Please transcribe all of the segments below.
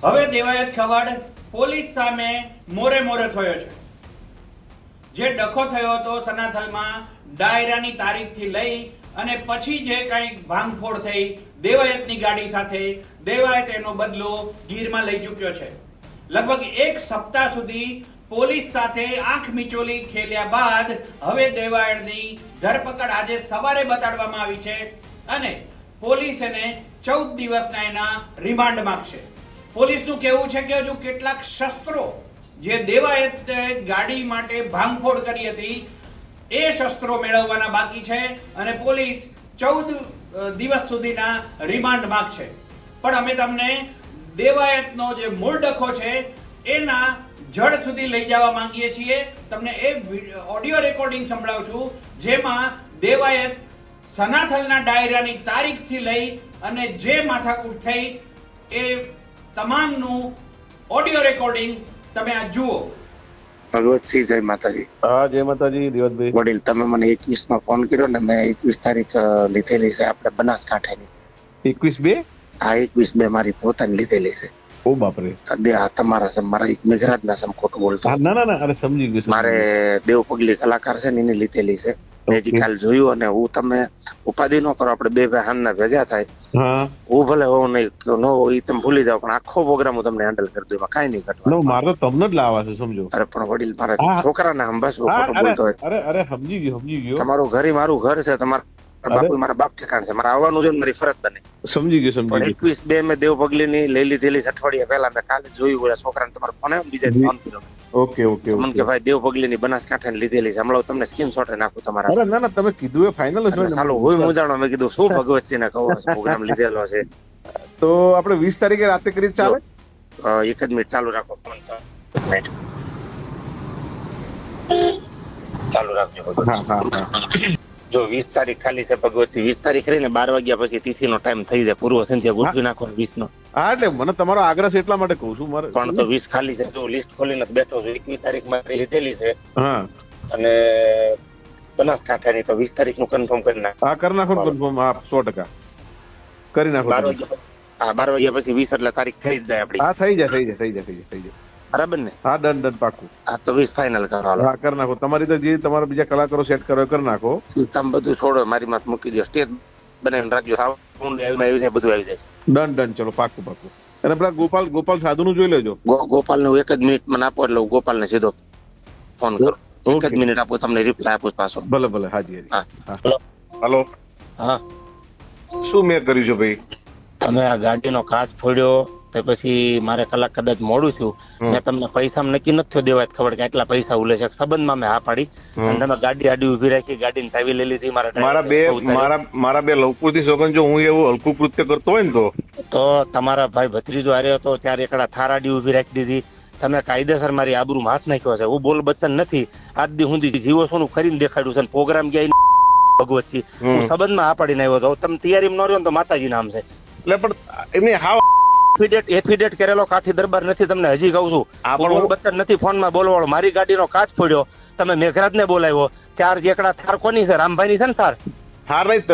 હવે દેવાયત ખવડ પોલીસ સામે મોરે થયો છે. જે ડખો થયો હતો સનાથલમાં ડાયરાની તારીખથી લઈ અને પછી જે કંઈ ભાંગફોડ થઈ દેવાયતની ગાડી સાથે, દેવાયત એનો બદલો ગીરમાં લઈ ચૂક્યો છે. લગભગ એક સપ્તાહ સુધી પોલીસ સાથે આંખ મીચોલી ખેલ્યા બાદ હવે દેવાયતની ધરપકડ આજે સવારે બતાડવામાં આવી છે અને પોલીસ એને 14 દિવસના એના રિમાન્ડ માંગશે. પોલીસનું કહેવું છે કે હજુ કેટલાક શસ્ત્રો જે દેવાયત ગાડી માટે ભાંગફોડ કરી હતી એ શસ્ત્રો મેળવવાના બાકી છે અને પોલીસ 14 દિવસ સુધીના રિમાન્ડ માંગશે. પણ અમે તમને દેવાયતનો જે મૂળ ડખો છે એના જડ સુધી લઈ જવા માંગીએ છીએ. તમને એ ઓડિયો રેકોર્ડિંગ સંભળાવશું જેમાં દેવાયત સનાથલના ડાયરાની તારીખથી લઈ અને જે માથાકૂટ થઈ એ તમામનું ઓડિયો રેકોર્ડિંગ તમે આ જુઓ. ભગવતસિંહ, જય માતાજી. હા, જય માતાજી દેવતભાઈ. વડીલ, તમે મને 21 માં ફોન કર્યો ને, મેં 21 તારીખ લીધેલી છે આપણે બનાસકાંઠાની. 21/2? હા, 21/2 મારી પોતાની લીધેલી છે. ઓ બાપરે. તમારા સમ મારા એક મેઘરાજના સમ ખોટું બોલતો. ના, અરે સમજી ગયો. મારે દેવપગલી કલાકાર છે ને એની લીધેલી છે. મેં હજી કાલ જોયું અને હું તમે ઉપાધિ ન કરો, આપણે બે ભાઈ હાનના ભેગા થાય. હા, હું ભલે હોઉં નહીં ન હોય તમે ભૂલી જાવ, પણ આખો પ્રોગ્રામ હું તમને હેન્ડલ કરી દઉં, એમાં કાંઈ નહીં ઘટવાનું. મારે તો તમને જ લાવવા છે, સમજો. અરે પણ વડીલ, મારા છોકરાને હંભાશું ખોટું બોલતો હોય. અરે સમજી ગયો. તમારું ઘર મારું ઘર છે, તમારા બાપુ મારા બાપ ઠેકાણ છે, મારે આવવાનું છે, મારી ફરજ બને. સમજી ગયો. 21/2 મેં દેવપગલી ની લઈ લીધેલી અઠવાડિયા પહેલા. મેં કાલે જોયું, ઓલા છોકરાને તમારો ફોન આવ્યો, બીજા ફોન કર્યો. ઓકે. મને કે ભાઈ દેવપગલી ની બનાસકાંઠા લીધેલી છે, હમણાં તમને સ્ક્રીનશોટ નાખું તમારા. અરે ના, તમે કીધું એ ફાઇનલ છે. ચાલો હું મૂંઝાણો, મેં કીધું શું ભગવતસિંહ ને કહું પ્રોગ્રામ લીધેલો છે. તો આપણે 20 તારીખે રાતે કરી ચાલે? એક જ મિનિટ ચાલુ રાખો, ફોન ચાલુ રાખજો. હા. જો 20 તારીખ ખાલી છે ભગવતસિંહ, 20 તારીખ રહીને 12 વાગ્યા પછી તિથિ નો ટાઈમ થઈ જાય, પૂર્વ સંધ્યા ગોઠવી નાખો 20 નો. હા, એટલે મને તમારો આગ્રહ છે એટલા માટે કહું છું. મારે પણ તો 20 ખાલી છે, જો લિસ્ટ ખોલીને બેઠો છું. 21 તારીખ મારી લીધેલી છે. હા, અને બનાસકાંઠાની તો 20 તારીખ નું કન્ફર્મ કરી નાખ. હા, કરી નાખો કન્ફર્મ. હા, 100% કરી નાખો. 12 વાગ્યા પછી 20 એટલે તારીખ થઈ જ જાય આપડી. હા, થઈ જાય. બરાબર ને? હા, ડન પાકું. હા, તો 20 ફાઇનલ કરો. હા, કરી નાખો. તમારી તો જે તમારા બીજા કલાકારો સેટ કરો કરી નાખો. તમે બધું છોડો, મારી માથે મૂકી દો. સ્ટેજ બનાવીને રાખજો. સાઉન્ડ આવી જાય, બધું આવી જાય. ડન. ચલો, પાકું. અને પેલા ગોપાલ સાધુ નું જોઈ લેજો. ગોપાલ ને 1 જ મિનિટ મને આપો, એટલે હું ગોપાલ ને સીધો ફોન કરું. 1 જ મિનિટ આપો, તમને રિપ્લાય આપું પાછો. ભલે. હાજી. હા. હલો. હા, શું મેં કર્યું છે ભાઈ? તમે આ ગાડીનો કાચ ફોડ્યો તો પછી મારે કલાક કદાચ મોડું થયું. મેં તમને પૈસા નક્કી નથી થયો દેવાય ખબર કે આટલા પૈસા ઉલે છે. સંબંધમાં મેં હા પાડી અને તમે ગાડી આડી ઉભી રાખી, ગાડીની ચાવી લઈ લીધી. મારા બે લવપુરથી સોગન, જો હું એવું હલકું કૃત્ય કરતો હોય ને તો તમારા ભાઈ ભત્રીજો હાર્યો હતો ત્યારે એકડા થાર આડી ઉભી રાખી દીધી. તમે કાયદેસર મારી આબરૂમાં હાથ નાખ્યો છે. હું બોલ બચન નથી. આજ દી હું જીવો સોનું ખરીને દેખાડ્યું છે. પ્રોગ્રામ ગયા ભગવતથી હું સંબંધમાં હા પાડીને આવ્યો હતો. તમે તૈયારી ન રહ્યો ને તો માતાજી નામ છે. એટલે પણ એમને હાવ એફિડેટ કરેલો કાઠી દરબાર નથી. તમને હજી કહું છું, બોલ બચન નથી ફોનમાં બોલવાળો. મારી ગાડીનો કાચ ફોડ્યો, તમે મેઘરાજ ને બોલાવ્યો. ચાર એકડા થાર કોની છે? રામભાઈ ની છે ને થાર? થાર નહીં, 3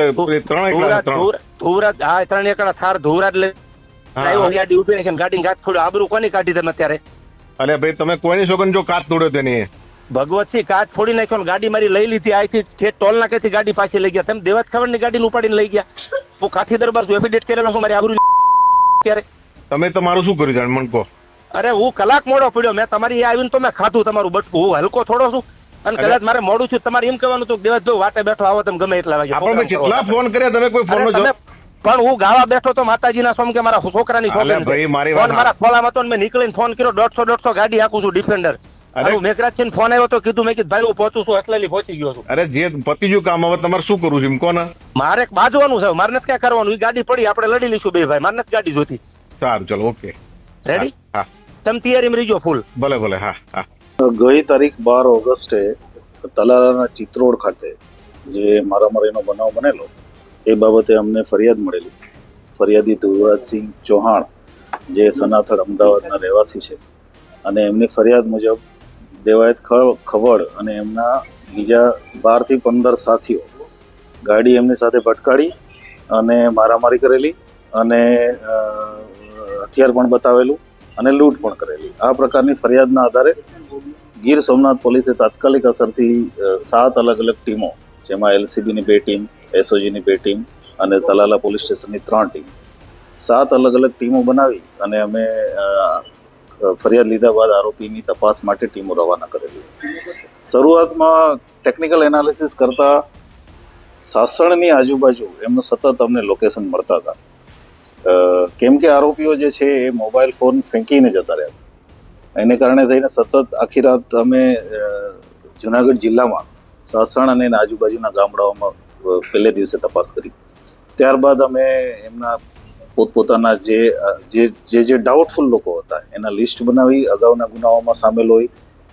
એકડા થાર ધુવરાજ લઈ આવ્યો. ગાડી ઉભી રાખીને ગાડીને કાચ ફોડ્યો. આબરૂ કોની કાઢી તમે અત્યારે? અરે ભાઈ, તમે કોઈની સોગન જો કાચ તોડ્યો તેની? ભગવતસિંહ, કાચ ફોડી નાખ્યો. ગાડી મારી લઈ લીધી. અહીંથી ટોલ નાકેથી ગાડી પાછી લઈ ગયા. તમે દેવાત ખબર ની ગાડીને ઉપાડીને લઈ ગયા. હું કાઠી દરબાર છું, એફિડેટ કરેલો છું. મારી આબરૂ ત્યારે તમે તમારું શું કર્યું જાણ મને કહો? અરે હું કલાક મોડો પડ્યો. મેં તમારી આવીને તો મેં ખાધું તમારું બટકું. હું હલકો થોડો છું અને કદાચ મારે મોડું છું. તમારે એમ કહેવાનું હતું દેવાજભાઈ વાટે બેઠો આવો, તમે ગમે એટલા વાગે. આપણે કેટલા ફોન કર્યા, તમે કોઈ ફોન નો પણ હું ગાવા બેઠો તો માતાજીના સોમ કે મારા છોકરાની ભાઈ મારી વાત મારા ખોલામાં તો મેં નીકળીને ફોન કર્યો. 150 ગાડી હાકું છું ડિફેન્ડર. મેઘરાજ છે ફોન આવ્યો તો કીધું, મેં કીધું ભાઈ હું પહોંચું છું, એટલે પહોંચી ગયો છું. અરે જે પતિજુ કામ હવે તમારે શું કરવું છે એમ કોને? મારે બાજવાનું છે, મારે નથી ક્યાં કરવાનું. ગાડી પડી, આપણે લડી લઈશું બે ભાઈ. મારે નથી ગાડી જોતી. સારું, ચલો, ઓકે, રેડી? હા, તમે તૈયારીમાં રહીજો ફૂલ. ભલે. હા. ગઈ તારીખ 12 ઓગસ્ટે તલાલાના ચિત્રોડ ખાતે જે મારામારીનો બનાવ બનેલો એ બાબતે અમને ફરિયાદ મળેલી. ફરિયાદી ધુવરાજસિંહ ચૌહાણ, જે સનાથલ અમદાવાદના રહેવાસી છે, અને એમની ફરિયાદ મુજબ દેવાયત ખવડ અને એમના બીજા 12 થી 15 સાથીઓ ગાડી એમની સાથે ભટકાડી અને મારામારી કરેલી અને હથિયાર પણ બતાવેલું અને લૂંટ પણ કરેલી. આ પ્રકારની ફરિયાદના આધારે ગીર સોમનાથ પોલીસે તાત્કાલિક અસરથી 7 અલગ અલગ ટીમો, જેમાં એલસીબીની 2 ટીમ, એસઓજીની 2 ટીમ અને તલાલા પોલીસ સ્ટેશનની 3 ટીમ, 7 અલગ અલગ ટીમો બનાવી અને અમે ફરિયાદ લીધા બાદ આરોપીની તપાસ માટે ટીમો રવાના કરેલી. શરૂઆતમાં ટેકનિકલ એનાલિસિસ કરતા સાસણની આજુબાજુ એમનું સતત અમને લોકેશન મળતા હતા, કેમ કે આરોપીઓ જે છે એ મોબાઈલ ફોન ફેંકીને જતા રહ્યા હતા. એને કારણે થઈને સતત આખી રાત અમે જુનાગઢ જિલ્લામાં સાસણ અને એના આજુબાજુના ગામડાઓમાં પહેલે દિવસે તપાસ કરી. ત્યારબાદ અમે એમના પોતપોતાના જે ડાઉટફુલ લોકો હતા એના લિસ્ટ બનાવી, અગાઉના ગુનાઓમાં સામેલ હોય,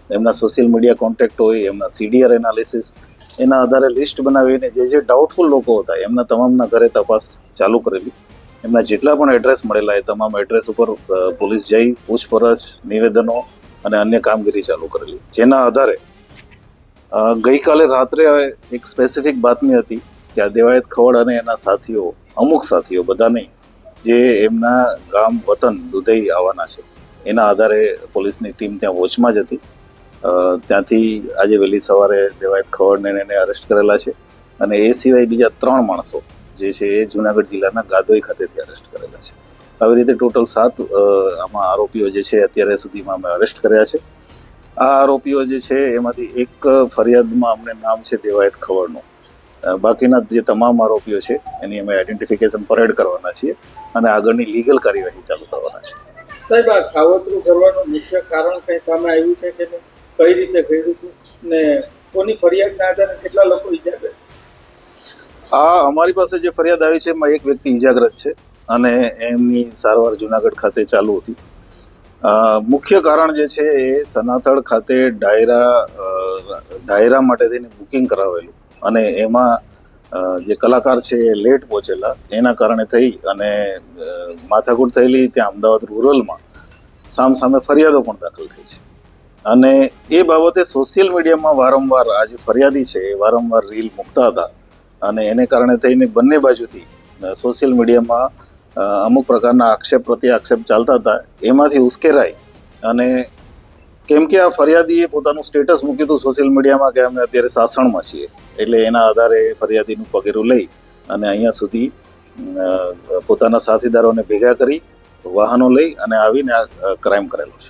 એમના સોશિયલ મીડિયા કોન્ટેક્ટ હોય, એમના સીડીઆર એનાલિસિસ, એના આધારે લિસ્ટ બનાવીને જે ડાઉટફુલ લોકો હતા એમના તમામના ઘરે તપાસ ચાલુ કરેલી. એમના જેટલા પણ એડ્રેસ મળેલા એ તમામ એડ્રેસ ઉપર પોલીસ જઈ પૂછપરછ, નિવેદનો અને અન્ય કામગીરી ચાલુ કરેલી. જેના આધારે ગઈકાલે રાત્રે એક સ્પેસિફિક બાતમી હતી કે આ દેવાયત ખવડ અને એના સાથીઓ, અમુક સાથીઓ, બધા નહીં, જે એમના ગામ વતન દુધઈ આવવાના છે. એના આધારે પોલીસની ટીમ ત્યાં વોચમાં જ હતી. ત્યાંથી આજે વહેલી સવારે દેવાયત ખવડને એને અરેસ્ટ કરેલા છે અને એ સિવાય બીજા 3 માણસો જે છે એ જુનાગઢ જિલ્લાના ગાદોઈ ખાતેથી અરેસ્ટ કરેલા છે. આવી રીતે ટોટલ 7 આમાં આરોપીઓ જે છે અત્યારે સુધીમાં અમે અરેસ્ટ કર્યા છે. આ આરોપીઓ જે છે એમાંથી એક ફરિયાદમાં અમને નામ છે દેવાયત ખવડનું. બાકીના જે તમામ આરોપીઓ છે એની અમે આઈડેન્ટિફિકેશન પરેડ કરવાના છીએ અને આગળની લીગલ કાર્યવાહી ચાલુ કરવાના છે. સાહેબ, આ કાવતરું કરવાનું મુખ્ય કારણ કઈ સામે આવ્યું છે કે નહીં? કઈ રીતે કર્યું હતું ને કોની ફરિયાદના આધારે કેટલા લોકો ઇજાગ્રસ્ત? અમારી પાસે જે ફરિયાદ આવી છે એમાં એક વ્યક્તિ ઇજાગ્રસ્ત છે અને એમની સારવાર જુનાગઢ ખાતે ચાલુ હતી. મુખ્ય કારણ જે છે એ સનાથળ ખાતે ડાયરા માટે થઈને બુકિંગ કરાવેલું અને એમાં જે કલાકાર છે એ લેટ પહોંચેલા, એના કારણે થઈ અને માથાકૂટ થયેલી. ત્યાં અમદાવાદ રૂરલમાં સામે ફરિયાદો પણ દાખલ થઈ છે અને એ બાબતે સોશિયલ મીડિયામાં વારંવાર આ જે ફરિયાદી છે એ વારંવાર રીલ મૂકતા હતા અને એને કારણે થઈને બંને બાજુથી સોશિયલ મીડિયામાં અમુક પ્રકારના આક્ષેપ પ્રત્યે આક્ષેપ ચાલતા હતા. એમાંથી ઉશ્કેરાઈ અને કેમ કે આ ફરિયાદીએ પોતાનું સ્ટેટસ મૂક્યું હતું સોશિયલ મીડિયામાં કે અમે અત્યારે સાસણમાં છીએ, એટલે એના આધારે ફરિયાદીનું પગેરું લઈ અને અહીંયા સુધી પોતાના સાથીદારોને ભેગા કરી વાહનો લઈ અને આવીને આ ક્રાઇમ કરેલો છે.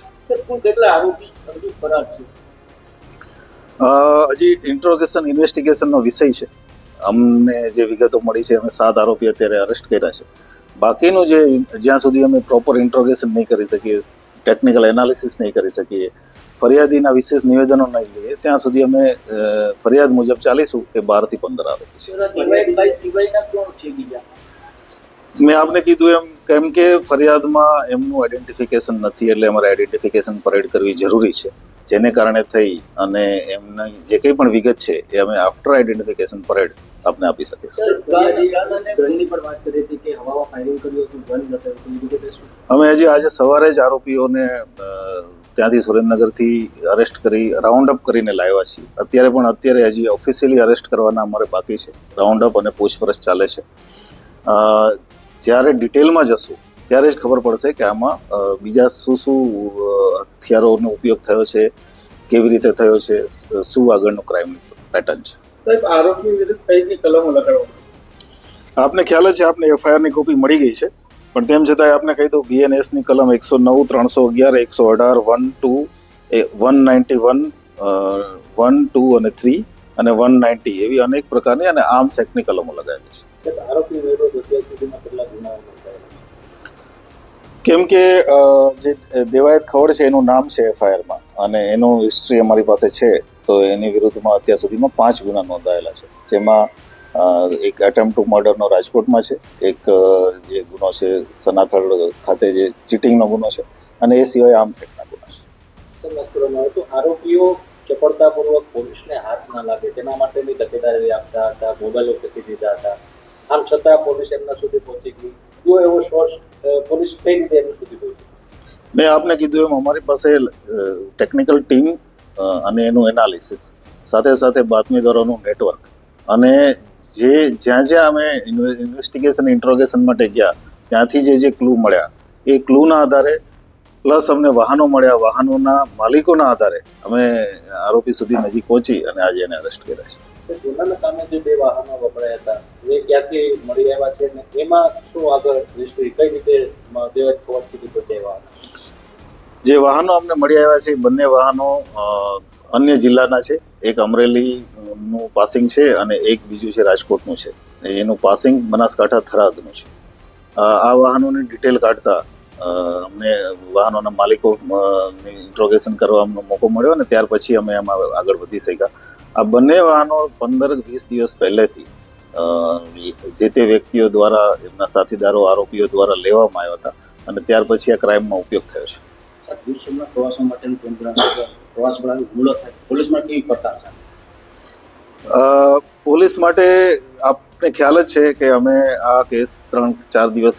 કેટલા આરોપી હજુ ફરાર છે? હજી ઇન્વેસ્ટિગેશનનો વિષય છે. અમને જે વિગતો મળી છે અમે 7 આરોપી અત્યારે અરેસ્ટ કર્યા છે. બાકીનું જ્યાં સુધી અમે પ્રોપર ઇન્ટ્રોગેશન નહીં કરી શકીએ, ટેકનિકલ એનાલિસિસ નહીં કરી શકીએ, ફરિયાદીના વિશેષ નિવેદનો નહીં લઈએ, ત્યાં સુધી અમે ફરિયાદ મુજબ ચાલીશું કે 12 થી 15 આરોપી છે. મેં આપને કીધું એમ, કેમ કે ફરિયાદમાં એમનું આઈડેન્ટિફિકેશન નથી એટલે અમારે આઈડેન્ટિફિકેશન પરેડ કરવી જરૂરી છે. જેને કારણે થઈ અને એમની જે કંઈ પણ વિગત છે એ અમે આફ્ટર આઈડેન્ટિફિકેશન પરેડ આપને આપી શકીશું. અમે હજી આજે સવારે જ આરોપીઓને ત્યાંથી સુરેન્દ્રનગરથી અરેસ્ટ કરી રાઉન્ડ અપ કરીને લાવ્યા છીએ. અત્યારે હજી ઓફિશિયલી અરેસ્ટ કરવાના અમારે બાકી છે. રાઉન્ડ અપ અને પૂછપરછ ચાલે છે. જ્યારે ડિટેલમાં જશું ત્યારે જ ખબર પડશે કે આમાં બીજા શું હથિયારોનો ઉપયોગ થયો છે, કેવી રીતે થયો છે, શું આગળનું ક્રાઇમ પેટર્ન છે. સાહેબ, આરોપી વિરુદ્ધ કઈ કલમો લગાડવામાં? આપને ખ્યાલ છે, આપને એફઆઈઆરની કોપી મળી ગઈ છે, પણ તેમ છતાં આપને કહી દઉં, બીએનએસની કલમ 109, 311, 118, 191, 1, 2 અને 3 અને 190 એવી અનેક પ્રકારની અને આર્મ્સ એક્ટની કલમો લગાવેલી છે. આરોપી વિરુદ્ધ અત્યાર સુધીમાં કેટલા ગુનાઓ નોંધાયેલા? કેમ કે જે દેવાયત ખવડ છે એનું નામ છે એફઆઈઆરમાં અને એનું હિસ્ટ્રી અમારી પાસે છે, તો એની વિરુદ્ધમાં અત્યાર સુધીમાં 5 ગુના નોંધાયેલા છે. જેમાં એક એટેમ્પ ટુ મર્ડરનો રાજકોટમાં છે, એક જે ગુનો છે સનાથળ ખાતે જે ચીટિંગનો ગુનો છે અને એ સિવાય આર્મ્સ એક્ટના ગુના છે. વાત કરવામાં આવે તો આરોપીઓ ચપળતાપૂર્વક પોલીસને હાથ ના લાગે તેના માટેની તકેદારી આપતા હતા, મોબાઈલો ફેંકી દીધા હતા. આમ છતાં પોલીસ એમના સુધી પહોંચી ગઈ. જો એવો સોર્સ પોલીસ કઈ રીતે એમના સુધી પહોંચી? મેં આપને કીધું એમ અમારી પાસે ટેકનિકલ ટીમ અને એનું એનાલિસિસ સાથે બાતમીદારોનું નેટવર્ક અને જ્યાં અમે ઇન્વેસ્ટિગેશન ઇન્ટ્રોગેશન માટે ગયા ત્યાંથી જે ક્લુ મળ્યા એ ક્લુના આધારે પ્લસ અમને વાહનો મળ્યા, વાહનોના માલિકોના આધારે અમે આરોપી સુધી નજીક પહોંચી અને આજે એને અરેસ્ટ કર્યા છે. તો ગુનાના કામે જે 2 વાહનો વપરાયા હતા એ ક્યાંથી મળી આવ્યા છે અને એમાં શું આગળ હિસ્ટ્રી કઈ રીતે દેવાયત કોર્ટ સુધી પહોંચાડ્યા? જે વાહનો અમને મળી આવ્યા છે એ બંને વાહનો અન્ય જિલ્લાના છે. એક અમરેલીનું પાસિંગ છે અને એક બીજું છે રાજકોટનું છે. એનું પાસિંગ બનાસકાંઠા થરાદનું છે. આ વાહનોની ડિટેલ કાઢતા અમને વાહનોના માલિકો ઇન્ટ્રોગેશન કરવાનો મોકો મળ્યો અને ત્યાર પછી અમે એમાં આગળ વધી શક્યા. આ બંને વાહનો 15-20 દિવસ પહેલેથી જે તે વ્યક્તિઓ દ્વારા, એમના સાથીદારો, આરોપીઓ દ્વારા લેવામાં આવ્યા હતા અને ત્યાર પછી આ ક્રાઇમમાં ઉપયોગ થયો છે. ગીર સોમનાથ પ્રવાસો માટેનું કેન્દ્ર પ્રવાસ વાળાનો હુમલો થાય પોલીસમાં કેવી પડકાર છે? પોલીસ માટે આપને ખ્યાલ જ છે કે અમે આ કેસ 3-4 દિવસ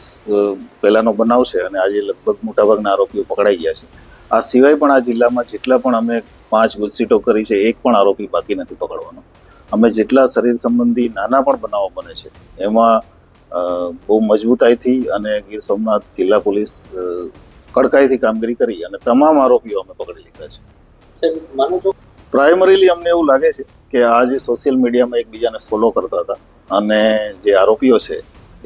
પહેલાનો બનાવ છે અને આજે લગભગ મોટાભાગના આરોપીઓ પકડાઈ ગયા છે. આ સિવાય પણ આ જિલ્લામાં જેટલા પણ અમે 5 ગુજસીટો કરી છે, એક પણ આરોપી બાકી નથી પકડવાનો. અમે જેટલા શરીર સંબંધી નાના પણ બનાવો બને છે એમાં બહુ મજબૂતાઈથી અને ગીર સોમનાથ જિલ્લા પોલીસ કડકાઈથી કામગીરી કરી અને તમામ આરોપીઓ અમે પકડી લીધા છે. માનો છો પ્રાઇમરીલી અમને એવું લાગે છે કે આ જે સોશિયલ મીડિયામાં એકબીજાને ફોલો કરતા હતા અને જે આરોપીઓ છે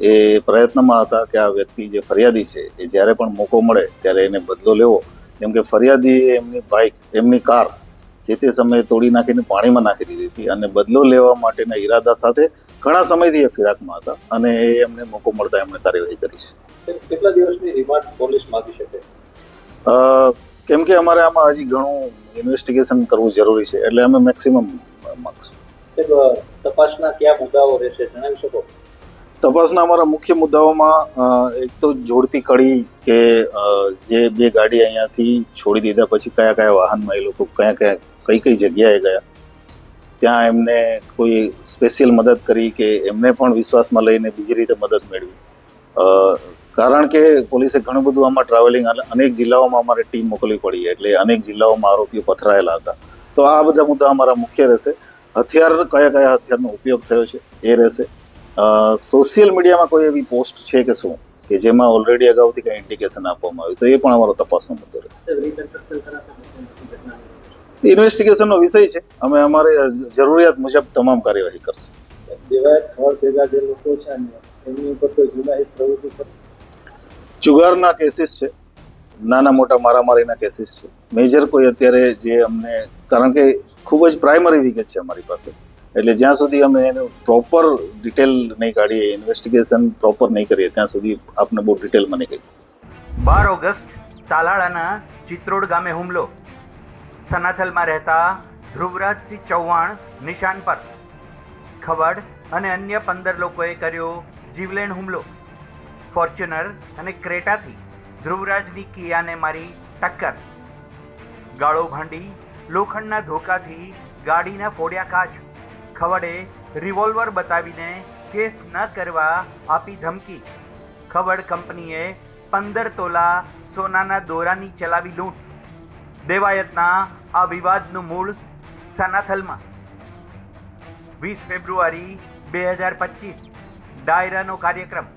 એ પ્રયત્નમાં હતા કે આ વ્યક્તિ જે ફરિયાદી છે એ જ્યારે પણ મોકો મળે ત્યારે એને બદલો લેવો. કેમ કે ફરિયાદીએ એમની બાઇક, એમની કાર જે તે સમયે તોડી નાખીને પાણીમાં નાખી દીધી હતી અને બદલો લેવા માટેના ઈરાદા સાથે ઘણા સમયથી એ ફિરાકમાં હતા અને એ એમને મોકો મળતા એમણે કાર્યવાહી કરી છે. કેટલા દિવસની રિમાન્ડ પોલીસ માંગી શકે? કેમ કે અમારે આમાં હજી ઘણું ઇન્વેસ્ટિગેશન કરવું જરૂરી છે એટલે અમે મેક્સિમમ માંગશું. તપાસના કયા મુદ્દાઓ રહેશે જણાવી શકો? તપાસના અમારા મુખ્ય મુદ્દાઓમાં એક તો જોડતી કડી કે જે 2 ગાડી અહીંયાથી છોડી દીધા પછી કયા કયા વાહનમાં એ લોકો કઈ કઈ જગ્યાએ ગયા, ત્યાં એમને કોઈ સ્પેશિયલ મદદ કરી કે એમને પણ વિશ્વાસમાં લઈને બીજી રીતે મદદ મેળવી. કારણ કે પોલીસે ઘણું બધું આમાં ટ્રાવેલિંગ અનેક જિલ્લાઓમાં અમારે ટીમ મોકલવી પડી એટલે અનેક જિલ્લાઓમાં આરોપીઓ પથરાયેલા હતા. તો આ બધા મુદ્દા અમારા મુખ્ય રહેશે. હથિયાર કયા હથિયારનો ઉપયોગ થયો છે એ રહેશે. સોશિયલ મીડિયામાં કોઈ એવી પોસ્ટ છે કે શું કે જેમાં ઓલરેડી અગાઉથી કંઈ ઇન્ડિકેશન આપવામાં આવ્યું તો એ પણ અમારો તપાસનો મુદ્દો રહેશે. ઇન્વેસ્ટિગેશનનો વિષય છે. અમે અમારે જરૂરિયાત મુજબ તમામ કાર્યવાહી કરશું. દેવાયત ખબર ભેગા જે લોકો છે એમની ઉપર કોઈ ગુનાહિત પ્રવૃત્તિ પર જુગારના કેસીસ છે, નાના મોટા મારામારીના કેસીસ છે. મેજર કોઈ અત્યારે જે અમને, કારણ કે ખૂબ જ પ્રાઇમરી વિગત છે અમારી પાસે એટલે જ્યાં સુધી અમે એનું પ્રોપર ડિટેલ નહીં કાઢીએ, ઇન્વેસ્ટિગેશન પ્રોપર નહીં કરીએ ત્યાં સુધી આપને બહુ ડિટેલમાં નહીં કહીશ. 12 ઓગસ્ટ તાલાળાના ચિત્રોડ ગામે હુમલો. સનાથલમાં રહેતા ધ્રુવરાજસિંહ ચૌહાણ નિશાન પર. ખવડ અને અન્ય 15 લોકોએ કર્યો જીવલેણ હુમલો. ફોર્ચ્યુનર અને ક્રેટાથી ધ્રુવરાજની કિયાને મારી ટક્કર. ગાળો ભાંડી લોખંડના ધોકાથી ગાડીના ફોડ્યા કાચ. ખવડે રિવોલ્વર બતાવીને કેસ ન કરવા આપી ધમકી. ખવડ કંપનીએ 15 તોલા સોનાના દોરાની ચલાવી લૂંટ. દેવાયતના આ વિવાદનું મૂળ સનાથલમાં. 20 ફેબ્રુઆરી 2025 ડાયરાનો કાર્યક્રમ.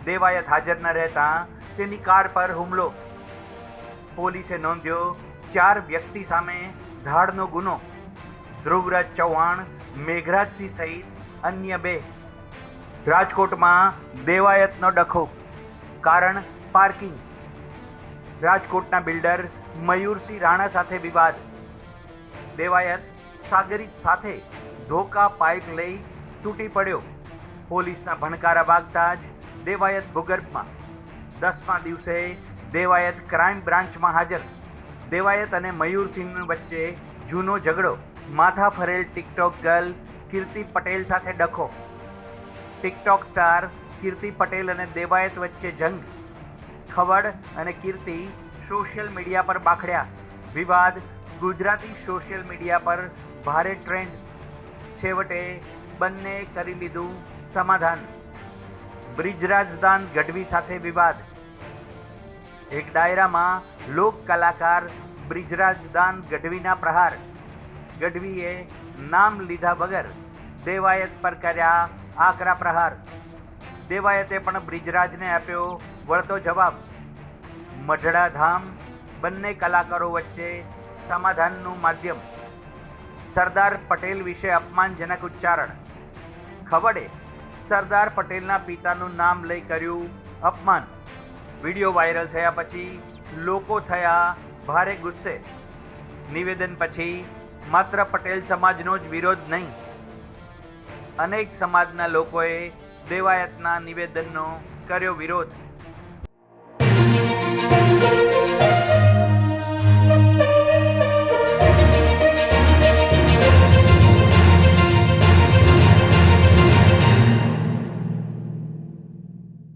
દેવાયત હાજર ન રહેતા તેની કાર પર હુમલો. પોલીસે નોંધ્યો 4 વ્યક્તિ સામે ધાડનો ગુનો. ધ્રુવરાજ ચૌહાણ, મેઘરાજસિંહ સહિત અન્ય 2. રાજકોટમાં દેવાયતનો ડખો. કારણ પાર્કિંગ. રાજકોટના બિલ્ડર મયુરસિંહ રાણા સાથે વિવાદ. દેવાયત સાગરિત સાથે ધોકા પાઇપ લઈ તૂટી પડ્યો. પોલીસના ભણકારા વાગતા જ દેવાયત ભૂગર્ભમાં. 10મા દિવસે દેવાયત ક્રાઇમ બ્રાન્ચમાં હાજર. દેવાયત અને મયુરસિંહ વચ્ચે જૂનો ઝઘડો. માથા ફરેલ ટિકટોક ગર્લ કીર્તિ પટેલ સાથે ડખો. ટિકટોક સ્ટાર કીર્તિ પટેલ અને દેવાયત વચ્ચે જંગ. ખવડ અને કીર્તિ સોશિયલ મીડિયા પર બાખડ્યા. વિવાદ ગુજરાતી સોશિયલ મીડિયા પર ભારે ટ્રેન્ડ. છેવટે બંને કરી લીધું સમાધાન. બ્રિજરાજદાન ગઢવી સાથે વિવાદ. એક ડાયરામાં લોક કલાકાર બ્રિજરાજદાન ગઢવીના પ્રહાર. ગઢવીએ નામ લીધા વગર દેવાયત પર કર્યા આકરા પ્રહાર. દેવાયતે પણ બ્રિજરાજને આપ્યો વળતો જવાબ. મઢડા ધામ બંને કલાકારો વચ્ચે સમાધાનનું માધ્યમ. સરદાર પટેલ વિશે અપમાનજનક ઉચ્ચારણ. ખવડે સરદાર પટેલના પિતાનું નામ લઈ કર્યું અપમાન. વિડીયો વાયરલ થયા પછી લોકો થયા ભારે ગુસ્સે. નિવેદન પછી માત્ર પટેલ સમાજનો જ વિરોધ નહીં, અનેક સમાજના લોકોએ દેવાયતના નિવેદનનો કર્યો વિરોધ.